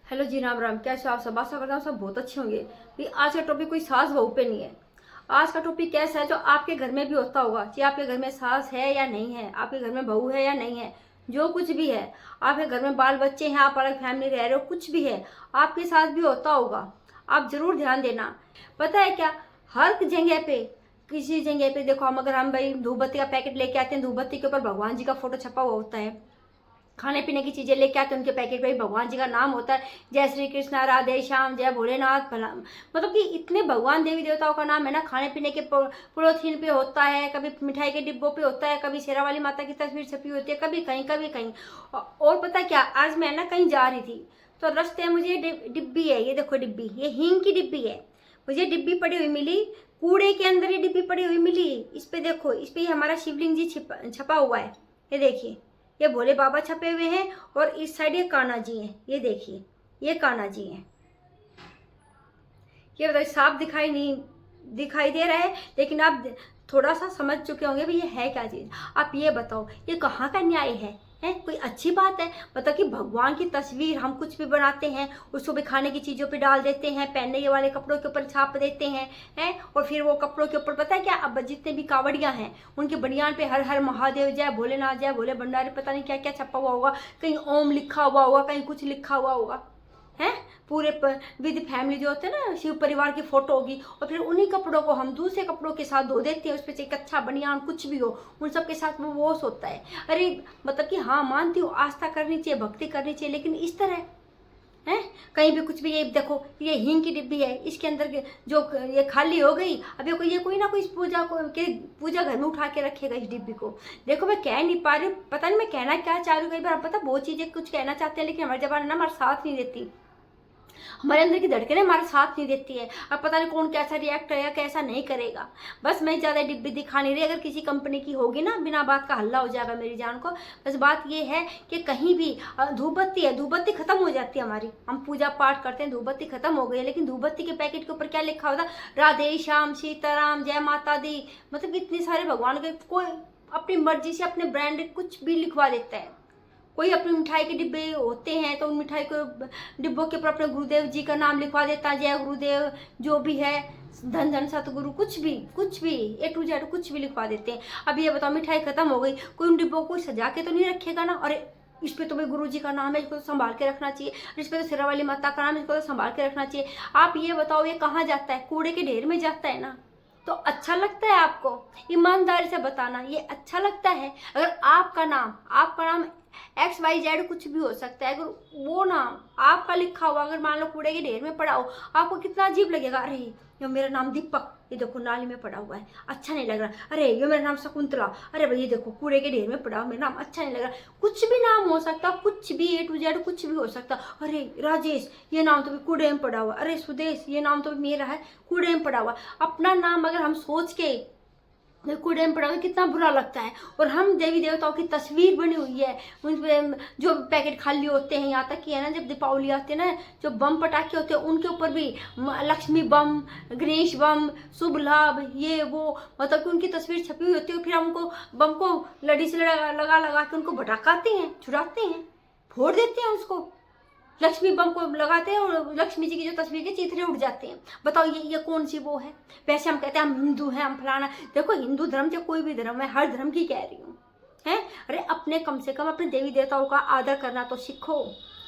Hello जी, राम राम। कैसे हो आप सब? आशा करता हूँ सब बहुत अच्छे होंगे। भी आज का टॉपिक कोई सास बहू पे नहीं है। आज का टॉपिक कैसा है जो आपके घर में भी होता होगा, चाहे आपके घर में सास है या नहीं है, आपके घर में बहू है या नहीं है, जो कुछ भी है, आपके घर में बाल बच्चे हैं, आप अलग फैमिली रह रहे हो, कुछ भी है, आपके साथ भी होता होगा। आप जरूर ध्यान देना। पता है क्या, हर जगह पे, किसी जगह पे देखो, हम अगर हम भाई धूप बत्ती का पैकेट लेके आते हैं, धूप बत्ती के ऊपर भगवान जी का फोटो छपा हुआ होता है। खाने पीने की चीजें लेके आते हैं, उनके पैकेट पे भगवान जी का नाम होता है, जय श्री कृष्णा, राधे श्याम, जय भोलेनाथ, भला मतलब कि इतने भगवान देवी देवताओं का नाम है ना। खाने पीने के पॉलीथीन पे होता है, कभी मिठाई के डिब्बों पे होता है, कभी शेरा वाली माता की तस्वीर छपी होती है, कभी कहीं कभी कहीं। और पता क्या, आज मैं ना कहीं जा रही थी तो रास्ते में मुझे डिब्बी है, ये देखो डिब्बी, ये हींग की डिब्बी है। मुझे डिब्बी पड़ी हुई मिली, कूड़े के अंदर ये डिब्बी पड़ी हुई मिली। इस पे देखो, इस पे हमारा शिवलिंग जी छपा हुआ है। ये देखिए, ये भोले बाबा छपे हुए हैं, और इस साइड ये कान्हा जी हैं। ये देखिए, ये कान्हा जी हैं। ये बताइए, साफ दिखाई नहीं दिखाई दे रहा है, लेकिन आप थोड़ा सा समझ चुके होंगे भी ये है क्या चीज। आप ये बताओ, ये कहाँ का न्याय है? कोई अच्छी बात है? मतलब कि भगवान की तस्वीर हम कुछ भी बनाते हैं, उसको भी खाने की चीजों पे डाल देते हैं, पहनने के वाले कपड़ों के ऊपर छाप देते हैं और फिर वो कपड़ों के ऊपर पता है क्या, अब जितने भी कावड़ियां हैं उनके बनियान पे हर हर महादेव, जय भोलेनाथ, जय भोले भंडारी, पता नहीं क्या क्या छपा हुआ होगा। कहीं ओम लिखा हुआ होगा, कहीं कुछ लिखा हुआ होगा। है पूरे विद फैमिली जो होते हैं ना, शिव परिवार की फोटो होगी, और फिर उन्हीं कपड़ों को हम दूसरे कपड़ों के साथ धो देते हैं। उस पर चाहे कच्चा बनियान कुछ भी हो, उन सब के साथ वो वॉश होता है। अरे मतलब कि हाँ, मानती हूँ आस्था करनी चाहिए, भक्ति करनी चाहिए, लेकिन इस तरह है कहीं भी कुछ भी। ये देखो, ये हींग की डिब्बी है, इसके अंदर जो ये खाली हो गई, अब ये कोई ना कोई इस पूजा को के पूजा घर में उठा के रखेगा इस डिब्बी को। देखो, मैं कह नहीं पा रही हूँ, पता नहीं मैं कहना क्या चाह रही हूँ। कई बार पता बहुत चीजें कुछ कहना चाहते हैं, लेकिन हमारे जबान ना हमारा साथ नहीं देती, हमारे अंदर की धड़कनें हमारा साथ नहीं देती है। अब पता नहीं कौन कैसा रिएक्ट करेगा, कैसा नहीं करेगा। बस मैं ज्यादा डिब्बी दिखा नहीं रही। अगर किसी कंपनी की होगी ना, बिना बात का हल्ला हो जाएगा मेरी जान को। बस बात ये है कि कहीं भी धूप बत्ती है, धूप बत्ती खत्म हो जाती है हमारी, हम पूजा पाठ करते हैं, धूप बत्ती खत्म हो गई है, लेकिन धूप बत्ती के पैकेट के ऊपर क्या लिखा होता, राधे श्याम, सीताराम, जय माता दी। मतलब इतने सारे भगवान के, कोई अपनी मर्जी से अपने ब्रांड कुछ भी लिखवा देता है। कोई अपनी मिठाई के डिब्बे होते हैं तो उन मिठाई को डिब्बों के ऊपर अपने गुरुदेव जी का नाम लिखवा देता है, जय गुरुदेव, जो भी है, धन धन सतगुरु, कुछ भी ए टू जेड कुछ भी लिखवा देते हैं। अब ये बताओ, मिठाई खत्म हो गई, कोई उन डिब्बों को सजा के तो नहीं रखेगा ना। और इस पे तो भाई गुरु जी का नाम है, इसको तो संभाल के रखना चाहिए। इस पे तो सिरा वाली माता का नाम है, इसको तो संभाल के रखना चाहिए। आप ये बताओ, ये कहाँ जाता है? कूड़े के ढेर में जाता है ना। तो अच्छा लगता है आपको? ईमानदारी से बताना, ये अच्छा लगता है? अगर आपका नाम XYZ कुछ भी हो सकता है, अगर वो नाम आपका लिखा हुआ अगर मान लो कूड़े के ढेर में पड़ा हो, आपको कितना अजीब लगेगा। अरे ये मेरा नाम दीपक, ये देखो नाली में पड़ा हुआ है, अच्छा नहीं लग रहा। अरे ये मेरा नाम शकुंतला, अरे भाई ये देखो कूड़े के ढेर में पड़ा हुआ, मेरा नाम अच्छा नहीं लग रहा। कुछ भी नाम हो सकता, कुछ भी A to Z कुछ भी हो सकता। अरे राजेश, ये नाम तो भी कूड़े में पड़ा हुआ। अरे सुदेश, ये नाम तो भी मेरा है, कूड़े में पड़ा हुआ। अपना नाम अगर हम सोच के कूड़े में पड़ा हुआ, कितना बुरा लगता है। और हम देवी देवताओं की तस्वीर बनी हुई है, उन पे जो पैकेट खाली होते हैं, यहाँ तक कि है ना, जब दीपावली आते हैं ना, जो बम पटाखे होते हैं उनके ऊपर भी लक्ष्मी बम, गणेश बम, शुभ लाभ, ये वो, मतलब कि उनकी तस्वीर छपी हुई होती है। फिर हमको बम को लड़ी से लगा के उनको भड़काते हैं, छुड़ाते हैं, फोड़ देते हैं उसको। लक्ष्मी बम को लगाते हैं और लक्ष्मी जी की जो तस्वीर के चित्रे उड़ जाते हैं। बताओ ये कौन सी वो है? वैसे हम कहते हैं हम हिंदू हैं, हम फलाना। देखो, हिंदू धर्म चाहे कोई भी धर्म है, हर धर्म की कह रही हूँ है। अरे अपने कम से कम अपने देवी देवताओं का आदर करना तो सीखो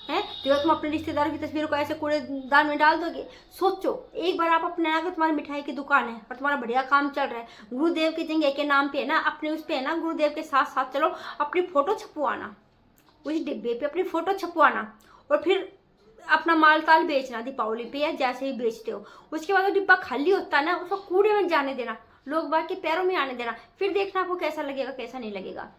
है। तो तुम अपने रिश्तेदारों की तस्वीरों को ऐसे कूड़ेदान में डाल दोगे? सोचो एक बार, आप अपने अगर तुम्हारी मिठाई की दुकान है और तुम्हारा बढ़िया काम चल रहा है, गुरुदेव की जगह के नाम पे है ना, अपने उस पे है ना, गुरुदेव के साथ साथ चलो अपनी फोटो छपवाना, उस डिब्बे पे अपनी फोटो छपवाना, और फिर अपना माल ताल बेचना दीपावली पे या जैसे ही बेचते हो। उसके बाद वो डिब्बा खाली होता है ना, उसको कूड़े में जाने देना, लोग बाग के पैरों में आने देना, फिर देखना आपको कैसा लगेगा कैसा नहीं लगेगा।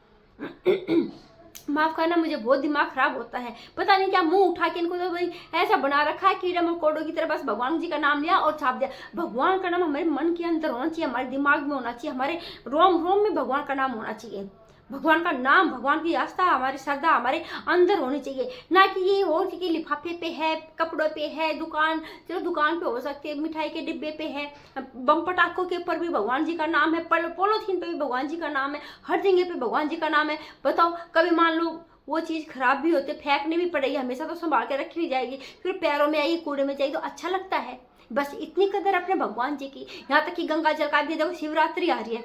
माफ करना, मुझे बहुत दिमाग खराब होता है। पता नहीं क्या मुंह उठा के इनको तो भाई ऐसा बना रखा है, कीड़ा मकोड़ों की तरह, बस भगवान जी का नाम लिया और छाप दिया। भगवान का नाम हमारे मन के अंदर होना चाहिए, हमारे दिमाग में होना चाहिए, हमारे रोम रोम में भगवान का नाम होना चाहिए। भगवान का नाम, भगवान की आस्था, हमारी श्रद्धा हमारे अंदर होनी चाहिए, ना कि ये हो कि लिफाफे पे है, कपड़ों पे है, दुकान, चलो दुकान पे हो सकती है, मिठाई के डिब्बे पे है, बम पटाखों के ऊपर भी भगवान जी का नाम है, पॉलीथीन पे भी भगवान जी का नाम है, हर जगह पे भगवान जी का नाम है। बताओ, कभी मान लो वो चीज़ खराब भी होती है, फेंकनी भी पड़ेगी, हमेशा तो संभाल के रखी नहीं जाएगी, फिर पैरों में आएगी, कूड़े में जाएगी तो अच्छा लगता है। बस इतनी कदर अपने भगवान जी की। यहाँ तक कि गंगा जल का भी देखो, शिवरात्रि आ रही है,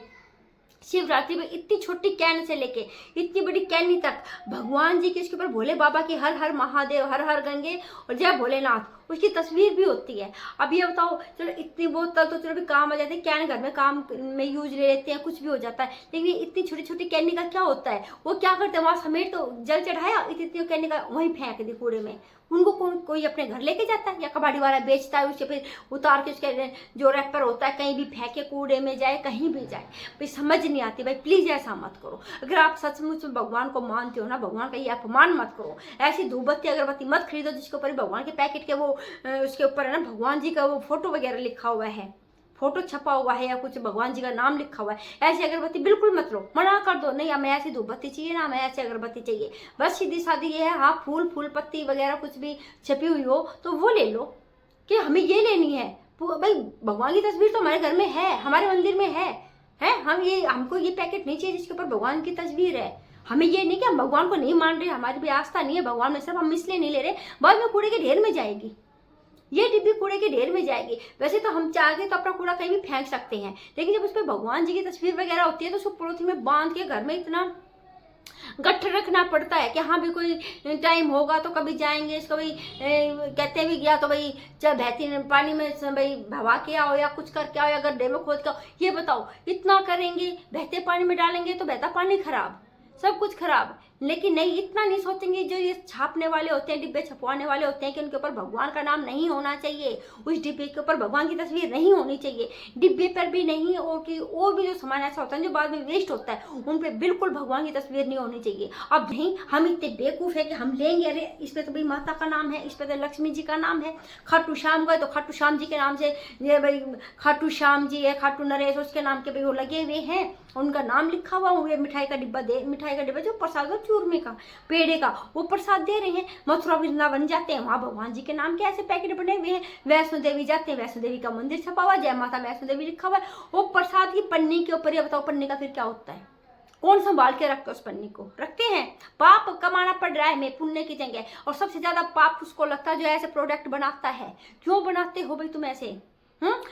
शिवरात्रि में इतनी छोटी कैन से लेके इतनी बड़ी कैनी तक भगवान जी के, इसके ऊपर भोले बाबा की हर हर महादेव, हर हर गंगे और जय भोलेनाथ, उसकी तस्वीर भी होती है। अब ये बताओ, चलो इतनी बोतल तो चलो भी काम आ जाते हैं, कैन घर में काम में यूज ले लेते हैं, कुछ भी हो जाता है, लेकिन ये इतनी छोटी छोटी कैनी का क्या होता है, वो क्या करते हैं, वहाँ समेट तो जल चढ़ाया, इतनी कैनी का वहीं फेंक दी कूड़े में। उनको कोई अपने घर लेके जाता है या कबाड़ी वाला बेचता है, उसके फिर उतार के उसके जो रैपर होता है कहीं भी फेंके, कूड़े में जाए, कहीं भी जाए। भाई समझ नहीं आती, भाई प्लीज ऐसा मत करो। अगर आप सचमुच में भगवान को मानते हो ना, भगवान का ये अपमान मत करो। ऐसी धूपबत्ती अगरबत्ती मत खरीदो जिसके ऊपर भगवान के पैकेट के वो उसके ऊपर है ना भगवान जी का वो फोटो वगैरह लिखा हुआ है, फोटो छपा हुआ है या कुछ भगवान जी का नाम लिखा हुआ है। ऐसी अगरबत्ती बिल्कुल मत लो, मना कर दो, नहीं हमें ऐसी धूपबत्ती चाहिए ना, हमें ऐसी अगरबत्ती चाहिए। बस सीधी सादी ये है, हाँ फूल पत्ती वगैरह कुछ भी छपी हुई हो तो वो ले लो कि हमें ये लेनी है। भाई भगवान की तस्वीर तो हमारे घर में है, हमारे मंदिर में है हमको ये पैकेट नहीं चाहिए जिसके ऊपर भगवान की तस्वीर है। हमें ये नहीं कि हम भगवान को नहीं मान रहे, हमारी भी आस्था नहीं है भगवान में, सिर्फ हम इसलिए नहीं ले रहे, बाद में कूड़े के ढेर में जाएगी, ये डिब्बी कूड़े के ढेर में जाएगी। वैसे तो हम चाहते तो अपना कूड़ा कहीं भी फेंक सकते हैं, लेकिन जब उस पर भगवान जी की तस्वीर वगैरह होती है तो उसको पॉलिथीन में बांध के घर में इतना गट्ठ रखना पड़ता है कि हाँ भी कोई टाइम होगा तो कभी जाएंगे, इसको भाई कहते भी गया तो भाई चाहे बहती पानी में भाई भवा के आओ या कुछ करके आओ या गड्ढे में खोद के आओ। ये बताओ इतना करेंगे, बहते पानी में डालेंगे तो बहता पानी खराब, सब कुछ खराब। लेकिन नहीं, इतना नहीं सोचेंगे। जो ये छापने वाले होते हैं, डिब्बे छपवाने वाले होते हैं कि उनके ऊपर भगवान का नाम नहीं होना चाहिए, उस डिब्बे के ऊपर भगवान की तस्वीर नहीं होनी चाहिए, डिब्बे पर भी नहीं, और भी जो सामान ऐसा होता है जो बाद में वेस्ट होता है उन पर बिल्कुल भगवान की तस्वीर नहीं होनी चाहिए। अब नहीं, हम इतने बेवकूफ है कि हम लेंगे, अरे इस पर तो भाई माता का नाम है, इस पर तो लक्ष्मी जी का नाम है, खाटू श्याम गए तो खाटू श्याम जी के नाम से ये भाई खाटू श्याम जी है, खाटू नरेश उसके नाम के भाई वो लगे हुए हैं, उनका नाम लिखा हुआ, वो मिठाई का डिब्बा जो प्रसाद हो चूरमे का, पेड़े का, वो प्रसाद दे रहे हैं। मथुरा वृंदावन जाते हैं, वहां भगवान जी के नाम के ऐसे पैकेट बने हुए हैं। वैष्णो देवी जाते हैं, वैष्णो देवी का मंदिर छपा हुआ, जय माता वैष्णो देवी लिखा हुआ है, वो प्रसाद की पन्नी के ऊपर। ये बताओ पन्नी का फिर क्या होता है, कौन संभाल के रखते उस पन्नी को, रखते हैं। पाप कमाना पड़ रहा है हमें पुण्य की जगह, और सबसे ज्यादा पाप उसको लगता है जो ऐसे प्रोडक्ट बनाता है। क्यों बनाते हो भाई तुम ऐसे?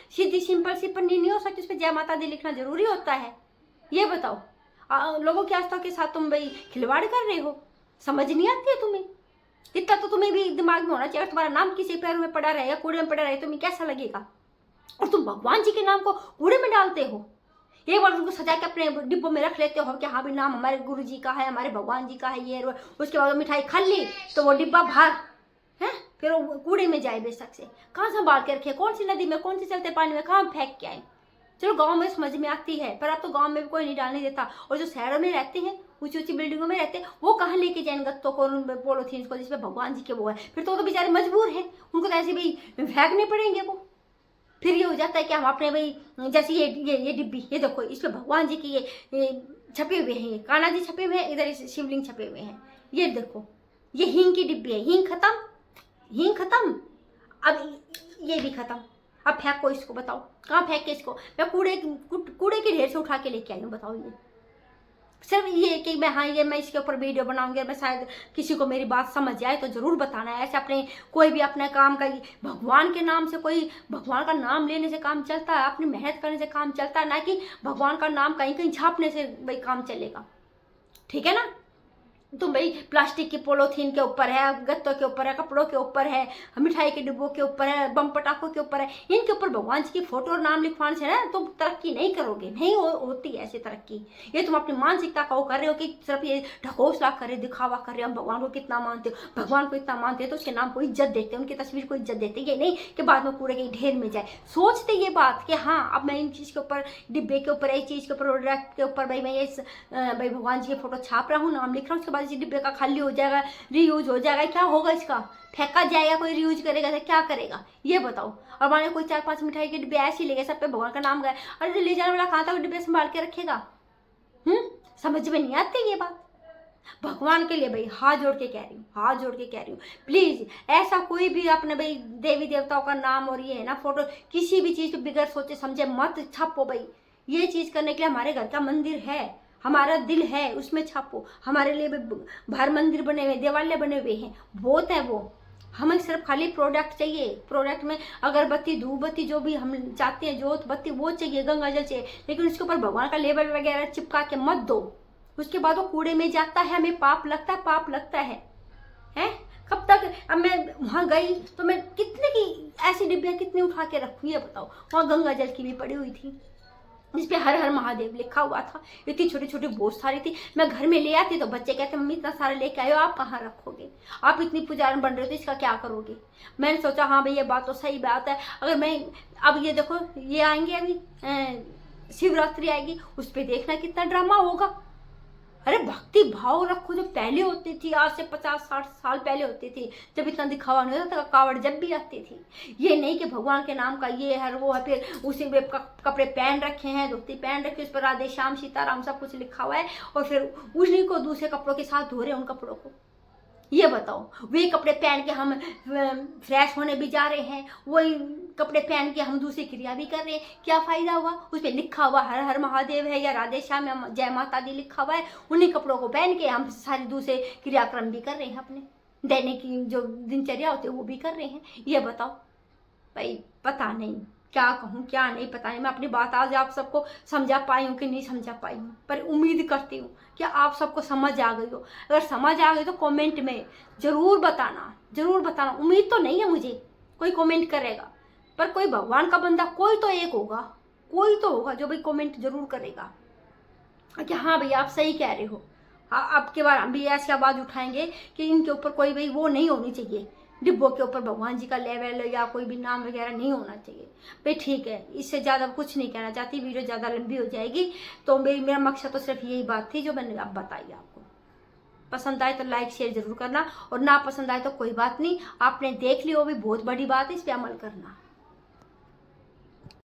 सीधी सिंपल सी पन्नी नहीं हो सकती, उस पर जय माता दी लिखना जरूरी होता है? ये बताओ, लोगों की आस्था के साथ तुम भाई खिलवाड़ कर रहे हो, समझ नहीं आती है तुम्हें? इतना तो तुम्हें भी दिमाग में होना चाहिए। तुम्हारा नाम किसी पैरों में पड़ा रहे या कूड़े में पड़ा रहे, तुम्हें कैसा लगेगा? और तुम भगवान जी के नाम को कूड़े में डालते हो। एक बार उनको सजा के अपने डिब्बों में रख लेते हो कि हाँ भी नाम हमारे गुरु जी का है, हमारे भगवान जी का है, ये उसके बाद मिठाई खा ली तो वो डिब्बा बाहर है, फिर वो कूड़े में जाए बेशक से। कहाँ संभाल के रखे, कौन सी नदी में, कौन सी चलते पानी में, कहाँ फेंक के आए? चलो गांव में समझ में आती है, पर अब तो गांव में भी कोई नहीं डालने देता। और जो शहरों में रहते हैं, ऊंची ऊंची बिल्डिंगों में रहते हैं, वो कहाँ लेके जाएंगे गत्तों को, पॉलिथीन को जिसमें भगवान जी के वो है? फिर तो बेचारे मजबूर हैं, उनको तो ऐसे भी फेंकने पड़ेंगे वो। फिर ये हो जाता है कि हम अपने भाई जैसे ये डिब्बी, ये देखो इस पे भगवान जी की ये छपे हुए हैं, ये कान्हा जी छपे हुए हैं, इधर शिवलिंग छपे हुए हैं। ये देखो ये हींग की डिब्बी है, हींग खत्म, अब ये भी खत्म। अब फेंको इसको, बताओ कहाँ फेंके इसको? मैं कूड़े के ढेर से उठा के लेके आई हूँ, बताओ। ये सिर्फ ये कि मैं इसके ऊपर वीडियो बनाऊंगी, मैं शायद किसी को मेरी बात समझ आए तो जरूर बताना है। ऐसे अपने कोई भी अपने काम का, भगवान के नाम से कोई भगवान का नाम लेने से काम चलता है, अपनी मेहनत करने से काम चलता है, ना कि भगवान का नाम कहीं कहीं छापने से भाई काम चलेगा। ठीक है ना? तुम भाई प्लास्टिक की पॉलीथीन के ऊपर है, गत्तों के ऊपर है, कपड़ों के ऊपर है, मिठाई के डिब्बों के ऊपर है, बम पटाखों के ऊपर है, इनके ऊपर भगवान जी की फोटो और नाम लिखवाने से ना तुम तरक्की नहीं करोगे, नहीं होती ऐसी तरक्की। ये तुम अपनी मानसिकता का वो कर रहे हो कि सिर्फ ये ढकोसला कर रहे, दिखावा कर रहे हो, हम भगवान को कितना मानते हो, भगवान को इतना मानते हो तो उसके नाम को इज्जत देते हैं, उनकी तस्वीर को इज्जत देते हैं। ये नहीं कि बाद में कूड़े के ढेर में जाए। सोचते ये बात कि हाँ अब मैं इन चीज के ऊपर, डिब्बे के ऊपर, इस चीज के ऊपर, प्रोडक्ट के ऊपर भाई मैं ये भाई भगवान जी की फोटो छाप रहा हूँ, नाम लिख रहा हूँ, उसके बाद इस डिब्बे का खाली हो जाएगा, रीयूज हो जाएगा, क्या होगा इसका? फेंका जाएगा, कोई रीयूज करेगा तो क्या करेगा? ये बताओ। और मान कोई 4-5 मिठाई के डिब्बे ऐसे ही ले गए, सब पे भगवान का नाम गया, अरे ले जाने वाला कहाँ था वो डिब्बे संभाल के रखेगा? समझ में नहीं आती ये बात। भगवान के लिए भाई हाथ जोड़ के कह रही हूँ, प्लीज ऐसा कोई भी अपने भाई देवी देवताओं का नाम और ये है ना फोटो किसी भी चीज पे बिगड़ सोचे समझे मत छापो भाई। ये चीज करने के लिए हमारे घर का मंदिर है, हमारा दिल है उसमें छापो। हमारे लिए भी बाहर मंदिर बने हुए, देवालय बने हुए हैं, बहुत है वो। हमें सिर्फ खाली प्रोडक्ट चाहिए, प्रोडक्ट में अगरबत्ती, धूपबत्ती, जो भी हम चाहते हैं, जोत बत्ती वो चाहिए, गंगा जल चाहिए, लेकिन उसके ऊपर भगवान का लेबल वगैरह चिपका के मत दो। उसके बाद वो कूड़े में जाता है, हमें पाप लगता है, पाप लगता है। हैं? कब तक? अब मैं वहां गई तो मैं कितने की ऐसी डिब्बियां कितनी उठा के रखूँ, ये बताओ। वहां गंगा जल की भी पड़ी हुई थी जिसपे हर हर महादेव लिखा हुआ था। इतनी छोटी छोटी बहुत सारी थी। मैं घर में ले आती तो बच्चे कहते मम्मी इतना सारा लेके आए हो, आप कहाँ रखोगे, आप इतनी पुजारन बन रहे हो तो इसका क्या करोगे। मैंने सोचा हाँ भाई ये बात तो सही बात है। अगर मैं अब ये देखो, ये आएंगे अभी शिवरात्रि आएगी, उस पर देखना कितना ड्रामा होगा। अरे भक्ति भाव रखो, जो पहले होती थी, आज से 50-60 साल पहले होती थी, जब इतना दिखावा नहीं होता था, कावड़ जब भी आती थी। ये नहीं कि भगवान के नाम का ये है वो है, फिर उसी में कपड़े पहन रखे हैं, धोती पहन रखी, उस पर राधे श्याम सीताराम सब कुछ लिखा हुआ है, और फिर उन्हीं को दूसरे कपड़ों के साथ धो रहे हैं उन कपड़ों को। ये बताओ, वही कपड़े पहन के हम फ्रेश होने भी जा रहे हैं, वही कपड़े पहन के हम दूसरी क्रिया भी कर रहे हैं, क्या फायदा हुआ। उस पर लिखा हुआ हर हर महादेव है या राधे श्याम या जय माता दी लिखा हुआ है, उन्हीं कपड़ों को पहन के हम सारी दूसरे क्रियाक्रम भी कर रहे हैं, अपने दैनिक की जो दिनचर्या होती है वो भी कर रहे हैं। ये बताओ भाई, पता नहीं क्या कहूँ क्या नहीं, पता नहीं। मैं अपनी बात आज आप सबको समझा पाई हूँ कि नहीं समझा पाई हूँ, पर उम्मीद करती हूँ कि आप सबको समझ आ गई हो। अगर समझ आ गई तो कमेंट में जरूर बताना, जरूर बताना। उम्मीद तो नहीं है मुझे कोई कमेंट करेगा, पर कोई भगवान का बंदा कोई तो एक होगा, कोई तो होगा जो भाई कमेंट जरूर करेगा कि हाँ भाई आप सही कह रहे हो। हाँ, अब के बार हम भी ऐसी आवाज़ उठाएंगे कि इनके ऊपर कोई भाई वो नहीं होनी चाहिए, डिब्बों के ऊपर भगवान जी का लेवल या कोई भी नाम वगैरह नहीं होना चाहिए भाई। ठीक है, इससे ज़्यादा कुछ नहीं कहना चाहती, वीडियो ज़्यादा लंबी हो जाएगी। तो मेरा मकसद तो सिर्फ यही बात थी जो मैंने अब बताई आपको। पसंद आए तो लाइक शेयर जरूर करना, और ना पसंद आए तो कोई बात नहीं, आपने देख लिया वो भी बहुत बड़ी बात है, इस पर अमल करना।